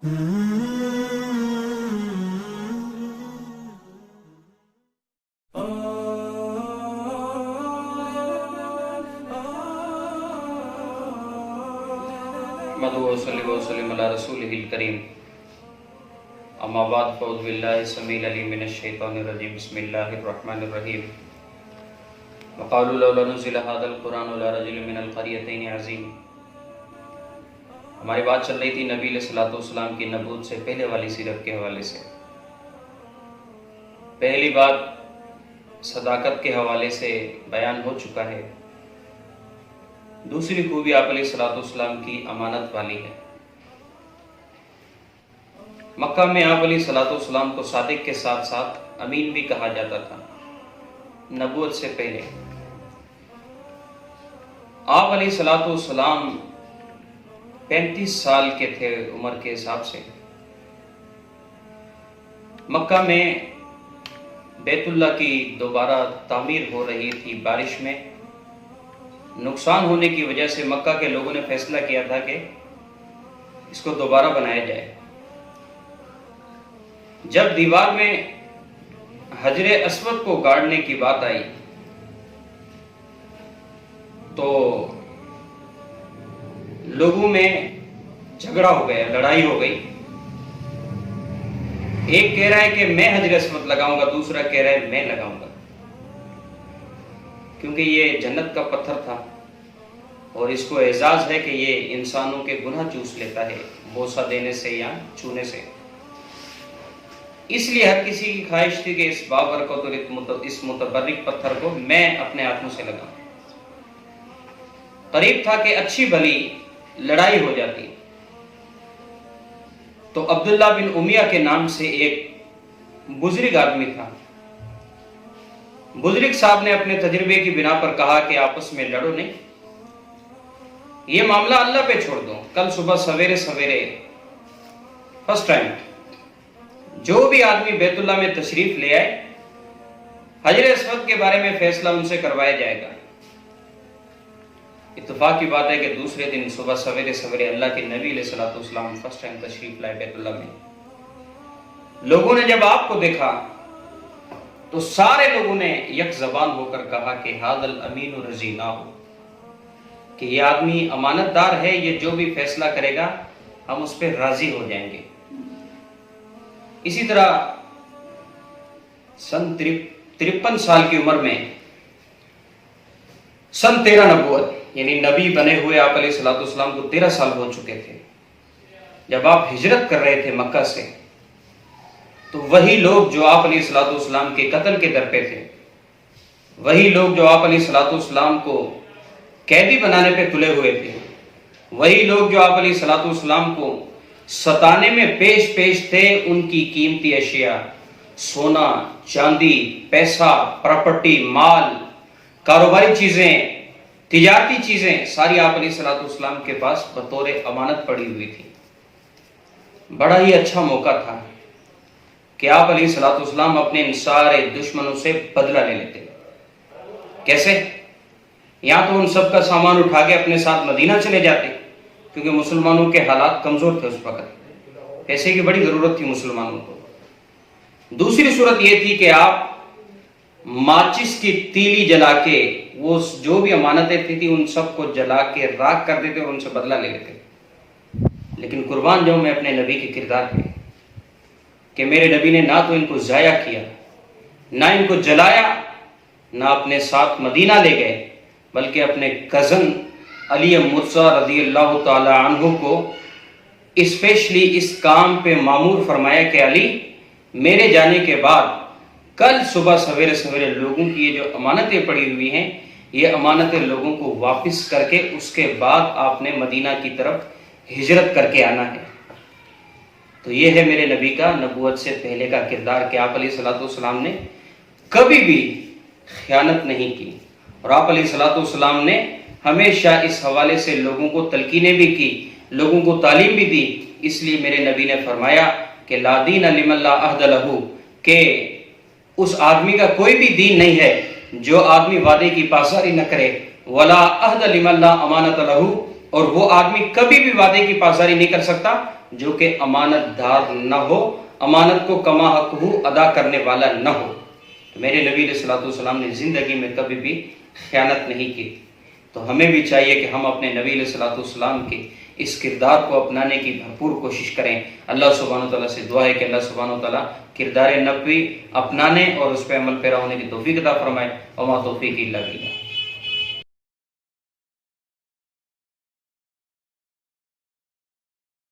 نحمده وصلی وسلم علی رسولہ الکریم، اما بعد فاعوذ باللہ السمیع العلیم من الشیطان الرجیم، بسم اللہ الرحمن الرحیم۔ وقالوا لولا نزل هذا القرآن على رجل من القریتین عظیم۔ ہماری بات چل رہی تھی نبی علیہ الصلوۃ والسلام کی نبوت سے پہلے والی سیرت کے حوالے سے۔ پہلی بات صداقت کے حوالے سے بیان ہو چکا ہے۔ دوسری خوبی آپ علیہ الصلوۃ والسلام کی امانت والی ہے۔ مکہ میں آپ علیہ الصلوۃ والسلام کو صادق کے ساتھ ساتھ امین بھی کہا جاتا تھا نبوت سے پہلے۔ آپ علیہ الصلوۃ والسلام 35 سال کے تھے عمر کے حساب سے۔ مکہ میں بیت اللہ کی دوبارہ تعمیر ہو رہی تھی، بارش میں نقصان ہونے کی وجہ سے مکہ کے لوگوں نے فیصلہ کیا تھا کہ اس کو دوبارہ بنایا جائے۔ جب دیوار میں حجر اسود کو گاڑنے کی بات آئی تو لوگوں میں جھگڑا ہو گیا، لڑائی ہو گئی۔ ایک کہہ رہا ہے کہ میں حجر اسود لگاؤں گا، دوسرا کہہ رہا ہے میں لگاؤں گا، کیونکہ یہ جنت کا پتھر تھا اور اس کو اعزاز ہے کہ یہ انسانوں کے گناہ چوس لیتا ہے بوسہ دینے سے یا چھونے سے۔ اس لیے ہر کسی کی خواہش تھی کہ اس بابرکت اور اس متبرک پتھر کو میں اپنے ہاتھوں سے لگاؤں۔ قریب تھا کہ اچھی بھلی لڑائی ہو جاتی تو عبداللہ بن امیہ کے نام سے ایک بزرگ آدمی تھا۔ بزرگ صاحب نے اپنے تجربے کی بنا پر کہا کہ آپس میں لڑو نہیں، یہ معاملہ اللہ پہ چھوڑ دو۔ کل صبح سویرے سویرے فرسٹ ٹائم جو بھی آدمی بیت اللہ میں تشریف لے آئے، حجر اسود کے بارے میں فیصلہ ان سے کروایا جائے گا۔ اتفاق کی بات ہے کہ دوسرے دن صبح سویرے سویرے اللہ کے نبی علیہ الصلوۃ والسلام فرسٹ ٹائم تشریف لائے بیت اللہ میں۔ لوگوں نے جب آپ کو دیکھا تو سارے لوگوں نے یک زبان ہو کر کہا کہ ھذا الامین رضیناہ، کہ یہ آدمی امانت دار ہے، یہ جو بھی فیصلہ کرے گا ہم اس پہ راضی ہو جائیں گے۔ اسی طرح سن 53 سال کی عمر میں سن 13 نبوت، یعنی نبی بنے ہوئے آپ علیہ الصلوۃ والسلام کو 13 سال ہو چکے تھے۔ جب آپ ہجرت کر رہے تھے مکہ سے تو وہی لوگ جو آپ علیہ الصلوۃ والسلام کے قتل کے در پہ تھے، وہی لوگ جو آپ علیہ الصلوۃ والسلام کو قیدی بنانے پہ تلے ہوئے تھے، وہی لوگ جو آپ علیہ الصلوۃ والسلام کو ستانے میں پیش تھے، ان کی قیمتی اشیاء، سونا چاندی، پیسہ، پراپرٹی، مال، کاروباری چیزیں، تجارتی چیزیں، ساری آپ علیہ الصلوۃ والسلام کے پاس بطور امانت پڑی ہوئی تھی۔ بڑا ہی اچھا موقع تھا کہ آپ علیہ الصلوۃ والسلام اپنے ان سارے دشمنوں سے بدلہ لے لیتے۔ کیسے؟ یا تو ان سب کا سامان اٹھا کے اپنے ساتھ مدینہ چلے جاتے، کیونکہ مسلمانوں کے حالات کمزور تھے اس وقت، پیسے کی بڑی ضرورت تھی مسلمانوں کو۔ دوسری صورت یہ تھی کہ آپ ماچس کی تیلی جلا کے وہ جو بھی امانتیں تھیں ان سب کو جلا کے راکھ کر دیتے اور ان سے بدلہ لے لیتے۔ لیکن قربان جاؤں میں اپنے نبی کے کردار پہ کہ میرے نبی نے نہ تو ان کو ضائع کیا، نہ ان کو جلایا، نہ اپنے ساتھ مدینہ لے گئے، بلکہ اپنے کزن علی مرزا رضی اللہ تعالی عنہ کو اسپیشلی اس کام پہ مامور فرمایا کہ علی، میرے جانے کے بعد کل صبح سویرے سویرے لوگوں کی یہ جو امانتیں پڑی ہوئی ہیں، یہ امانتیں لوگوں کو واپس کر کے اس کے بعد آپ نے مدینہ کی طرف ہجرت کر کے آنا ہے۔ تو یہ ہے میرے نبی کا نبوت سے پہلے کا کردار کہ آپ علیہ الصلوۃ والسلام نے کبھی بھی خیانت نہیں کی، اور آپ علیہ الصلوۃ والسلام نے ہمیشہ اس حوالے سے لوگوں کو تلقینیں بھی کی، لوگوں کو تعلیم بھی دی۔ اس لیے میرے نبی نے فرمایا کہ لا دین لمن لا عہد لہ، کہ اس آدمی کا کوئی بھی دین نہیں ہے جو آدمی وعدے کی پاسداری نہ کرے، ولا عہد لمن لا امانت لہ، اور وہ آدمی کبھی بھی وعدے کی پاسداری نہیں کر سکتا جو کہ امانت دار نہ ہو، امانت کو کما حق ہو ادا کرنے والا نہ ہو۔ تو میرے نبی علیہ الصلوۃ والسلام نے زندگی میں کبھی بھی خیانت نہیں کی۔ تو ہمیں بھی چاہیے کہ ہم اپنے نبی علیہ الصلوۃ والسلام کے اس کردار کو اپنانے کی بھرپور کوشش کریں۔ اللہ سبحانہ تعالیٰ سے دعا ہے کہ اللہ سبحانہ تعالیٰ کردار نبوی اپنانے اور اس پہ عمل پیرا ہونے کی توفیق عطا فرمائے۔ وما توفیق الا باللہ۔